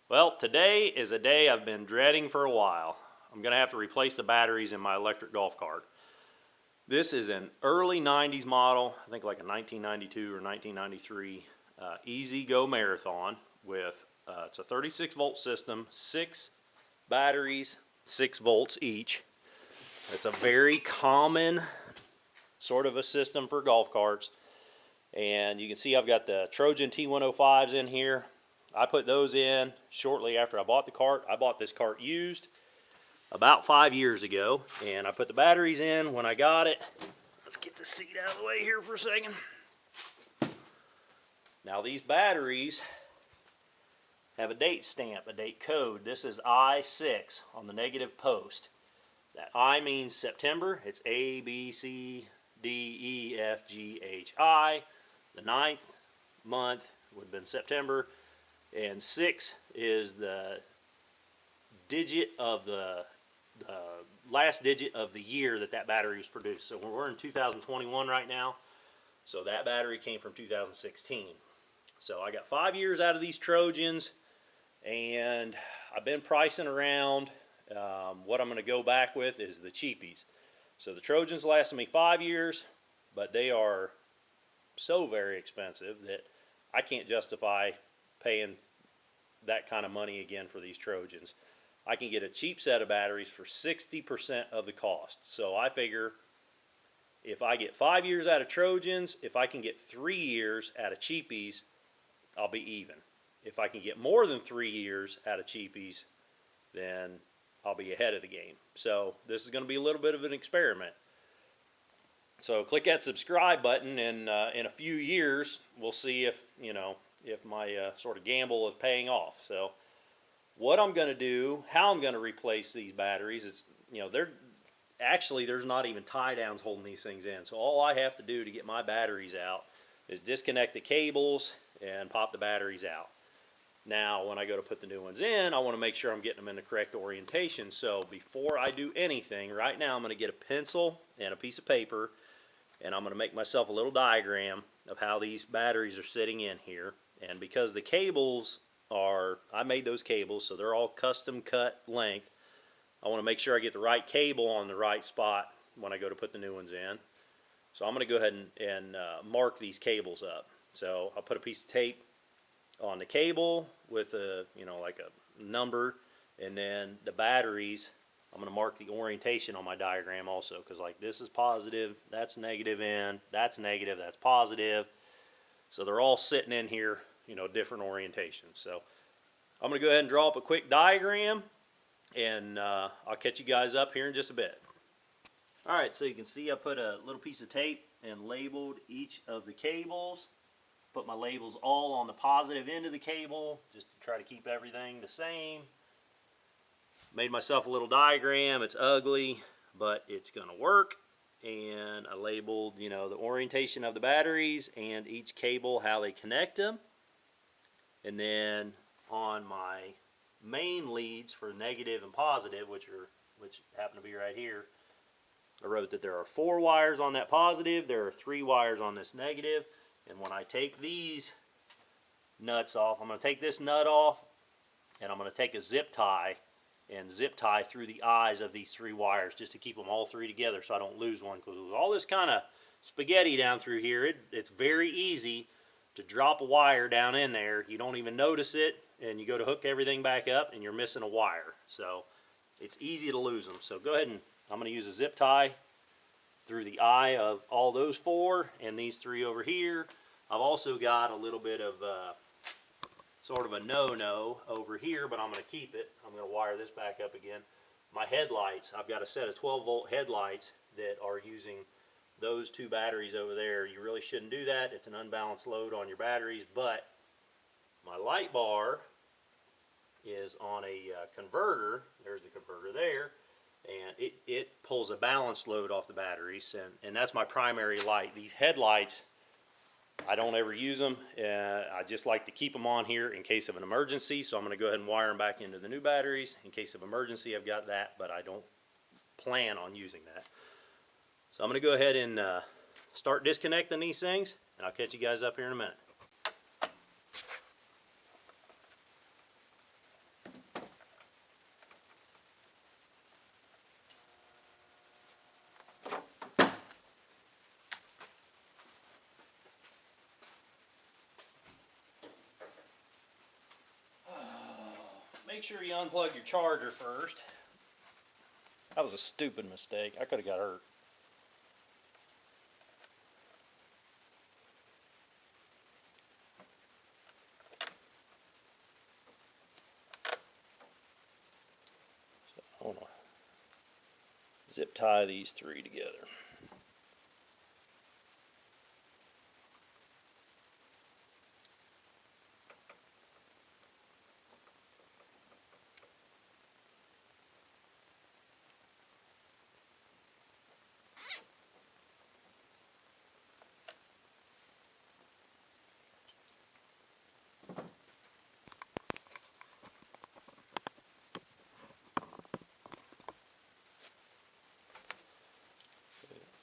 Well, today is a day I've been dreading for a while. I'm going to have to replace the batteries in my electric golf cart. This is an early 90s model, I think like a 1992 or 1993 Easy Go Marathon with, it's a 36 volt system, 6 batteries, 6 volts each. It's a very common sort of a system for golf carts. And you can see I've got the Trojan T105s in here. I put those in shortly after I bought the cart. I bought this cart used about 5 years ago, and I put the batteries in when I got it. Let's get the seat out of the way here for a second. Now these batteries have a date stamp, a date code. This is I6 on the negative post. That I means September. It's A, B, C, D, E, F, G, H, I. The 9th month would have been September. And 6 is the digit of the last digit of the year that battery was produced. So we're in 2021 right now. So that battery came from 2016. So I got 5 years out of these Trojans, and I've been pricing around. What I'm going to go back with is the cheapies. So the Trojans lasted me 5 years, but they are so very expensive that I can't justify paying that kind of money again for these Trojans. I can get a cheap set of batteries for 60% of the cost. So I figure if I get 5 years out of Trojans, if I can get 3 years out of cheapies, I'll be even. If I can get more than 3 years out of cheapies, then I'll be ahead of the game. So this is going to be a little bit of an experiment. So click that subscribe button, and in a few years we'll see if if my sort of gamble is paying off. So what I'm going to do, how I'm going to replace these batteries, is there's not even tie downs holding these things in. So all I have to do to get my batteries out is disconnect the cables and pop the batteries out. Now when I go to put the new ones in, I want to make sure I'm getting them in the correct orientation. So before I do anything, right now I'm going to get a pencil and a piece of paper, and I'm going to make myself a little diagram of how these batteries are sitting in here. And because the cables I made those cables, so they're all custom cut length, I want to make sure I get the right cable on the right spot when I go to put the new ones in. So I'm going to go ahead and mark these cables up. So I'll put a piece of tape on the cable with like a number, and then the batteries, I'm going to mark the orientation on my diagram also, because like this is positive, that's negative in, that's negative, that's positive. So they're all sitting in here, different orientations. So I'm going to go ahead and draw up a quick diagram, and I'll catch you guys up here in just a bit. Alright, so you can see I put a little piece of tape and labeled each of the cables. Put my labels all on the positive end of the cable just to try to keep everything the same. Made myself a little diagram. It's ugly, but it's going to work. And I labeled, the orientation of the batteries and each cable, how they connect them. And then on my main leads for negative and positive, which happen to be right here, I wrote that there are 4 wires on that positive, there are 3 wires on this negative. And when I take these nuts off, I'm going to take this nut off, and I'm going to take a zip tie and zip tie through the eyes of these 3 wires just to keep them all 3 together so I don't lose one. Because with all this kind of spaghetti down through here, it's very easy to drop a wire down in there. You don't even notice it, and you go to hook everything back up and you're missing a wire. So it's easy to lose them. So go ahead, and I'm going to use a zip tie through the eye of all those 4 and these 3 over here. I've also got a little bit of sort of a no-no over here, but I'm going to keep it. I'm going to wire this back up again. My headlights, I've got a set of 12 volt headlights that are using those 2 batteries over there. You really shouldn't do that. It's an unbalanced load on your batteries, but my light bar is on a converter. There's the converter there, and it pulls a balanced load off the batteries, and that's my primary light. These headlights, I don't ever use them. I just like to keep them on here in case of an emergency, so I'm going to go ahead and wire them back into the new batteries. In case of emergency, I've got that, but I don't plan on using that. So I'm going to go ahead and start disconnecting these things, and I'll catch you guys up here in a minute. make sure you unplug your charger first. That was a stupid mistake. I could have got hurt. So I want to zip tie these three together.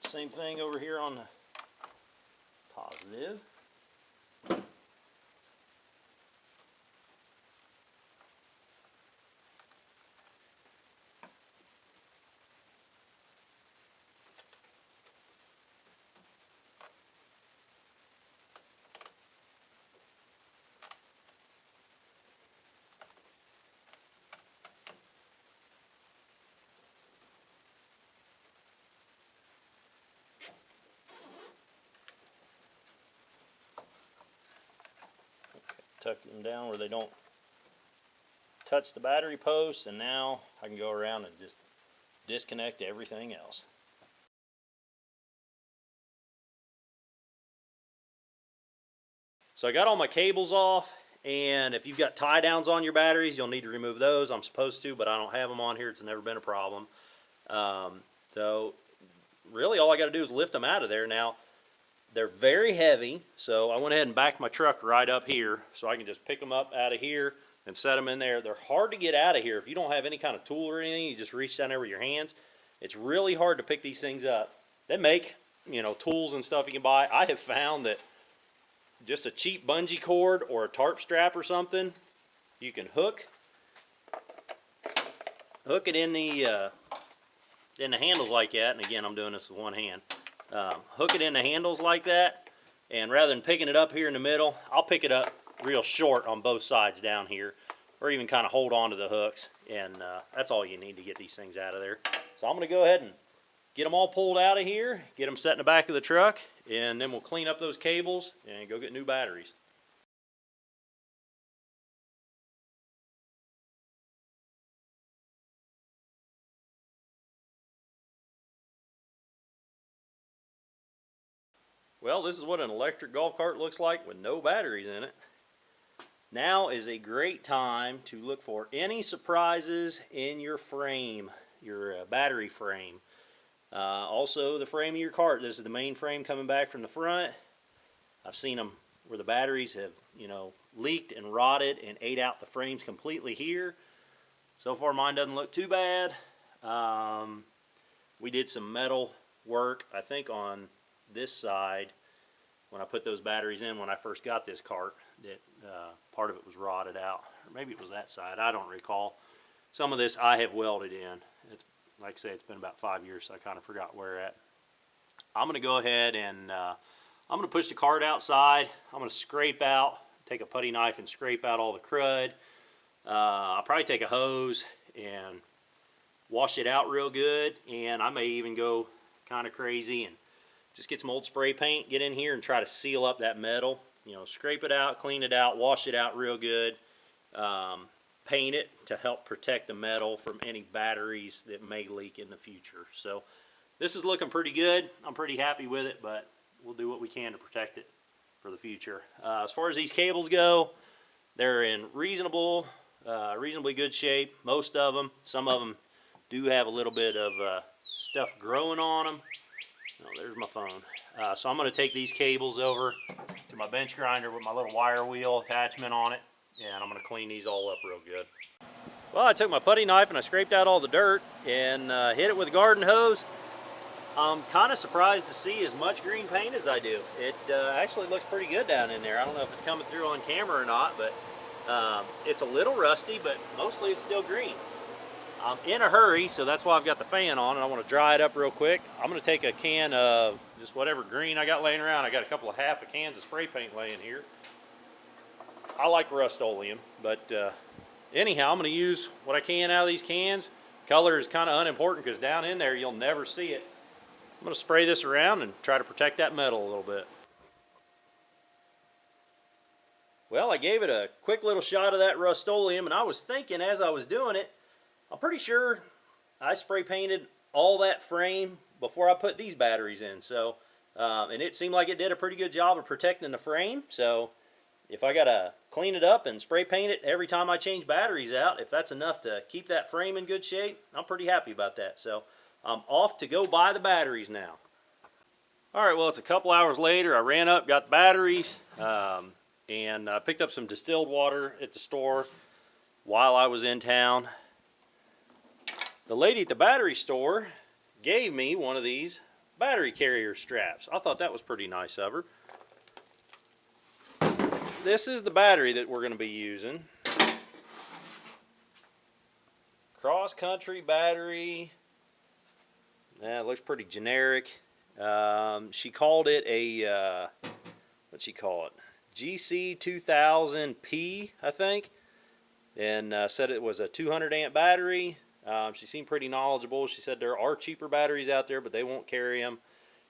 Same thing over here on the positive. Tuck them down where they don't touch the battery posts, and now I can go around and just disconnect everything else. So I got all my cables off, and if you've got tie downs on your batteries, you'll need to remove those. I'm supposed to, but I don't have them on here. It's never been a problem. So really all I got to do is lift them out of there. Now, they're very heavy, so I went ahead and backed my truck right up here so I can just pick them up out of here and set them in there. They're hard to get out of here. If you don't have any kind of tool or anything, you just reach down there with your hands. It's really hard to pick these things up. They make, tools and stuff you can buy. I have found that just a cheap bungee cord or a tarp strap or something, you can hook it in the handles like that. And again, I'm doing this with one hand. Hook it in the handles like that, and rather than picking it up here in the middle, I'll pick it up real short on both sides down here, or even kind of hold on to the hooks, and that's all you need to get these things out of there. So I'm going to go ahead and get them all pulled out of here, get them set in the back of the truck, and then we'll clean up those cables and go get new batteries. Well, this is what an electric golf cart looks like with no batteries in it. Now is a great time to look for any surprises in your frame, your battery frame. Also the frame of your cart. This is the main frame coming back from the front. I've seen them where the batteries have, leaked and rotted and ate out the frames completely here. So far mine doesn't look too bad. We did some metal work, I think, on this side when I put those batteries in when I first got this cart, that part of it was rotted out, or maybe it was that side, I don't recall. Some of this I have welded in. It's, like I say, it's been about 5 years, so I kind of forgot where at. I'm going to go ahead and I'm going to push the cart outside. I'm going to scrape out, take a putty knife and scrape out all the crud. I'll probably take a hose and wash it out real good, and I may even go kind of crazy and just get some old spray paint, get in here and try to seal up that metal. Scrape it out, clean it out, wash it out real good. Paint it to help protect the metal from any batteries that may leak in the future. So this is looking pretty good. I'm pretty happy with it, but we'll do what we can to protect it for the future. As far as these cables go, they're in reasonably good shape, most of them. Some of them do have a little bit of stuff growing on them. Oh, there's my phone. So I'm going to take these cables over to my bench grinder with my little wire wheel attachment on it, and I'm going to clean these all up real good. Well, I took my putty knife and I scraped out all the dirt and hit it with a garden hose. I'm kind of surprised to see as much green paint as I do. It actually looks pretty good down in there. I don't know if it's coming through on camera or not, but it's a little rusty, but mostly it's still green. I'm in a hurry, so that's why I've got the fan on, and I want to dry it up real quick. I'm going to take a can of just whatever green I got laying around. I got a couple of half cans of spray paint laying here. I like Rust-Oleum, but anyhow, I'm going to use what I can out of these cans. Color is kind of unimportant because down in there you'll never see it. I'm going to spray this around and try to protect that metal a little bit. Well, I gave it a quick little shot of that Rust-Oleum, and I was thinking as I was doing it, I'm pretty sure I spray painted all that frame before I put these batteries in. So, and it seemed like it did a pretty good job of protecting the frame. So if I gotta clean it up and spray paint it every time I change batteries out, if that's enough to keep that frame in good shape, I'm pretty happy about that. So I'm off to go buy the batteries now. Alright, well, it's a couple hours later. I ran up, got the batteries, and picked up some distilled water at the store while I was in town. The lady at the battery store gave me one of these battery carrier straps. I thought that was pretty nice of her. This is the battery that we're going to be using. Cross-country battery. Yeah, it looks pretty generic. She called it a, what'd she call it? GC2000P, I think. And said it was a 200 amp battery. She seemed pretty knowledgeable. She said there are cheaper batteries out there, but they won't carry them.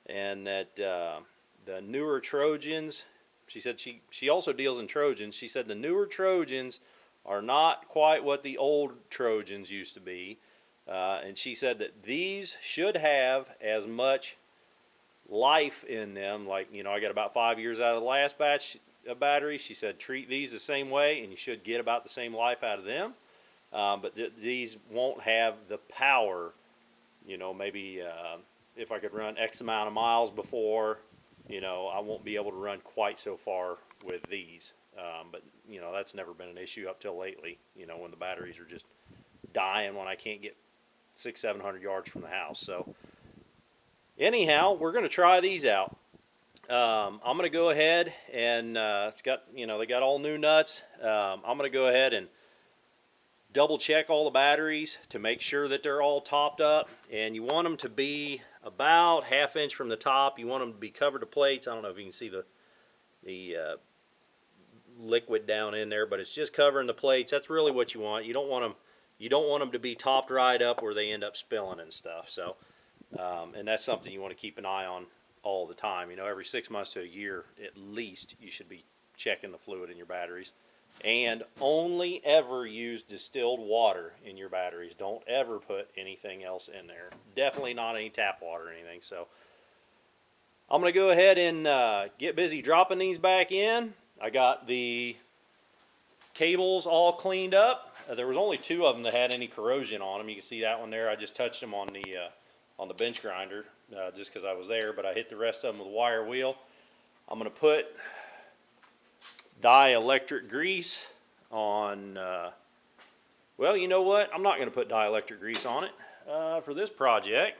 And that the newer Trojans, she said she also deals in Trojans. She said the newer Trojans are not quite what the old Trojans used to be. And she said that these should have as much life in them. Like, you know, I got about 5 years out of the last batch of batteries. She said treat these the same way and you should get about the same life out of them. But these won't have the power, you know, maybe if I could run X amount of miles before, you know, I won't be able to run quite so far with these. But, you know, that's never been an issue up till lately, you know, when the batteries are just dying when I can't get 600-700 yards from the house. So anyhow, we're going to try these out. I'm going to go ahead and it's got, you know, they got all new nuts. I'm going to go ahead and double check all the batteries to make sure that they're all topped up, and you want them to be about ½ inch from the top. You want them to be covered to plates. I don't know if you can see the liquid down in there, but it's just covering the plates. That's really what you want. You don't want them to be topped right up where they end up spilling and stuff. So and that's something you want to keep an eye on all the time. You know, every 6 months to a year at least you should be checking the fluid in your batteries. And only ever use distilled water in your batteries. Don't ever put anything else in there. Definitely not any tap water or anything. So I'm going to go ahead and get busy dropping these back in. I got the cables all cleaned up. There was only 2 of them that had any corrosion on them. You can see that one there. I just touched them on the bench grinder just because I was there, but I hit the rest of them with a wire wheel. I'm going to put dielectric grease on, well, you know what? I'm not going to put dielectric grease on it for this project.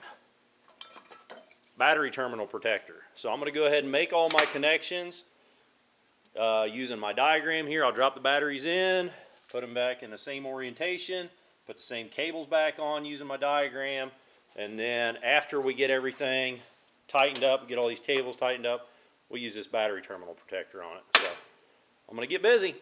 Battery terminal protector. So I'm going to go ahead and make all my connections using my diagram here. I'll drop the batteries in, put them back in the same orientation, put the same cables back on using my diagram, and then after we get everything tightened up, get all these cables tightened up, we'll use this battery terminal protector on it. So I'm going to get busy.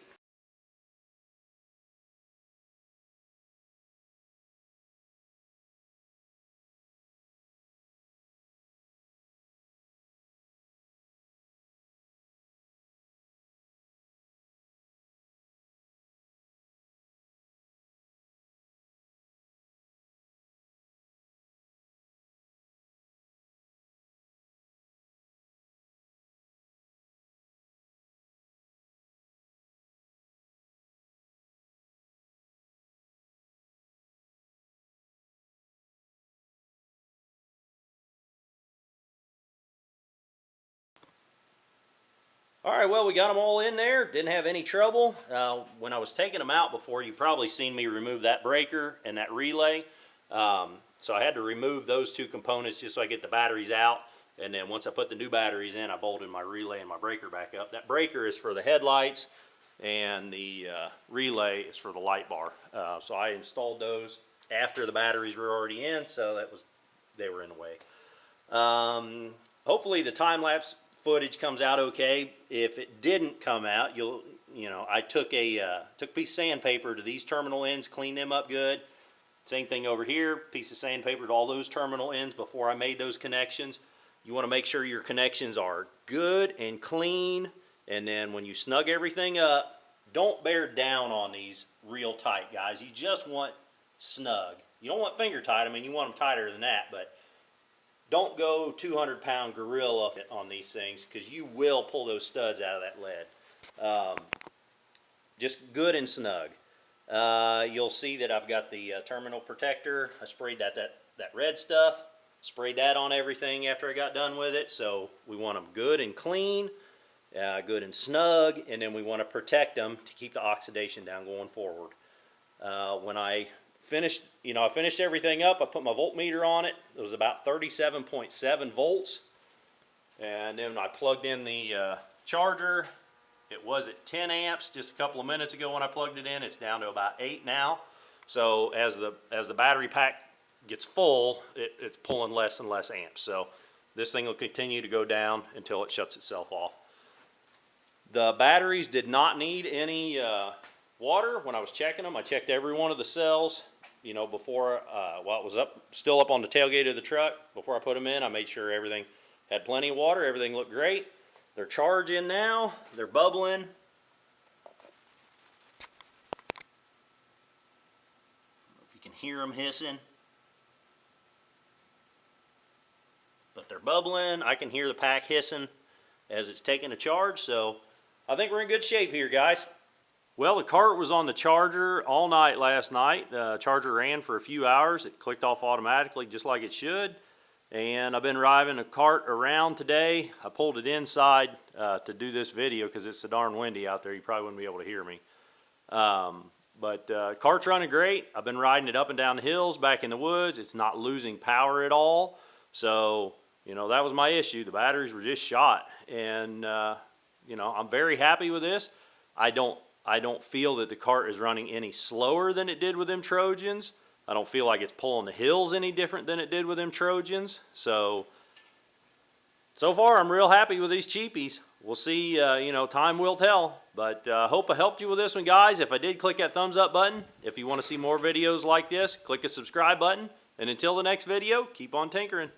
Alright, well, we got them all in there. Didn't have any trouble. When I was taking them out before, you probably seen me remove that breaker and that relay. So I had to remove those 2 components just so I get the batteries out. And then once I put the new batteries in, I bolted my relay and my breaker back up. That breaker is for the headlights, and the relay is for the light bar. So I installed those after the batteries were already in, so they were in the way. Hopefully the time-lapse footage comes out okay. If it didn't come out, I took a piece of sandpaper to these terminal ends, cleaned them up good. Same thing over here, piece of sandpaper to all those terminal ends before I made those connections. You want to make sure your connections are good and clean, and then when you snug everything up, don't bear down on these real tight, guys. You just want snug. You don't want finger tight. I mean, you want them tighter than that, but don't go 200-pound gorilla on these things, because you will pull those studs out of that lead. Just good and snug. You'll see that I've got the terminal protector. I sprayed that red stuff. Sprayed that on everything after I got done with it. So we want them good and clean, good and snug, and then we want to protect them to keep the oxidation down going forward. When I finished, I finished everything up. I put my voltmeter on it. It was about 37.7 volts. And then I plugged in the charger. It was at 10 amps just a couple of minutes ago when I plugged it in. It's down to about 8 now. So as the battery pack gets full, it's pulling less and less amps. So this thing will continue to go down until it shuts itself off. The batteries did not need any water when I was checking them. I checked every one of the cells, before, while it was still up on the tailgate of the truck. Before I put them in, I made sure everything had plenty of water. Everything looked great. They're charging now. They're bubbling. I don't know if you can hear them hissing. But they're bubbling. I can hear the pack hissing as it's taking a charge. So I think we're in good shape here, guys. Well, the cart was on the charger all night last night. The charger ran for a few hours. It clicked off automatically just like it should. And I've been driving the cart around today. I pulled it inside to do this video because it's so darn windy out there. You probably wouldn't be able to hear me. But cart's running great. I've been riding it up and down the hills, back in the woods. It's not losing power at all. So, that was my issue. The batteries were just shot. And, I'm very happy with this. I don't feel that the cart is running any slower than it did with them Trojans. I don't feel like it's pulling the hills any different than it did with them Trojans. So far I'm real happy with these cheapies. We'll see, time will tell. But hope I helped you with this one, guys. If I did, click that thumbs up button. If you want to see more videos like this, click the subscribe button. And until the next video, keep on tinkering.